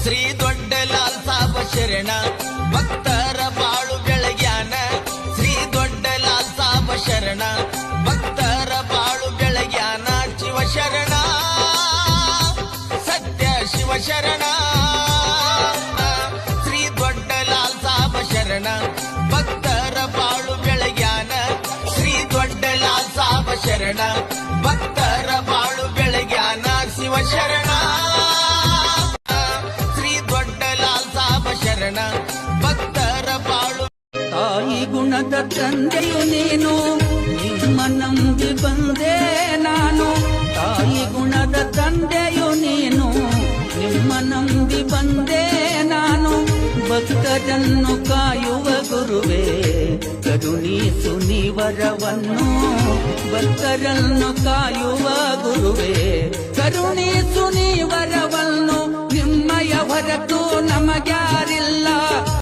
ಶ್ರೀ ದೊಡ್ಡ ಲಾಲ್ ಸಾಬ ಶರಣ ಭಕ್ತರ ಬಾಳು ಬೆಳಗ್ಯಾನ ಶ್ರೀ ದೊಡ್ಡ ಲಾಲ್ ಸಾಬ ಶರಣ ಭಕ್ತರ ಬಾಳು ಬೆಳಗ್ಯಾನ ಶಿವ ಶರಣ ಸತ್ಯ ಶಿವ ಶರಣ ಶ್ರೀ ದೊಡ್ಡ ಲಾಲ್ ಸಾಬ ಶರಣ ಭಕ್ತರ ಬಾಳು ಬೆಳಗ್ಯಾನ ಶ್ರೀ ದೊಡ್ಡ ಲಾಲ್ ಸಾಬ ಶರಣ ಭಕ್ತರ ಬಾಳು ಬೆಳಗ್ಯಾನ ಶಿವ ಶರಣ ಶ್ರೀ ದೊಡ್ಡ ಲಾಲ್ ಸಾಬ ಶರಣ ಭಕ್ತರ ಬಾಳು ತಾಯಿ ಗುಣದ ತಂದೆಯು ನೀನು ನಿಮ್ಮ ನಂಬಿ ಬಂದೆ ನಾನು ತಾಯಿ ಗುಣದ ತಂದೆಯು ನೀನು ನಿಮ್ಮ ನಂಬಿ ಬಂದೆ ನಾನು ಭಕ್ತರನ್ನು ಕಾಯುವ ಗುರುವೇ ಕರುಣಿಸು ನೀವರವನ್ನು ಭಕ್ತರನ್ನು ಕಾಯುವ ಗುರುವೇ ಕರುಣಿಸು ನೀವರವನ್ನು ನಿಮ್ಮಯ ಹೊರತು ನಮಗೆ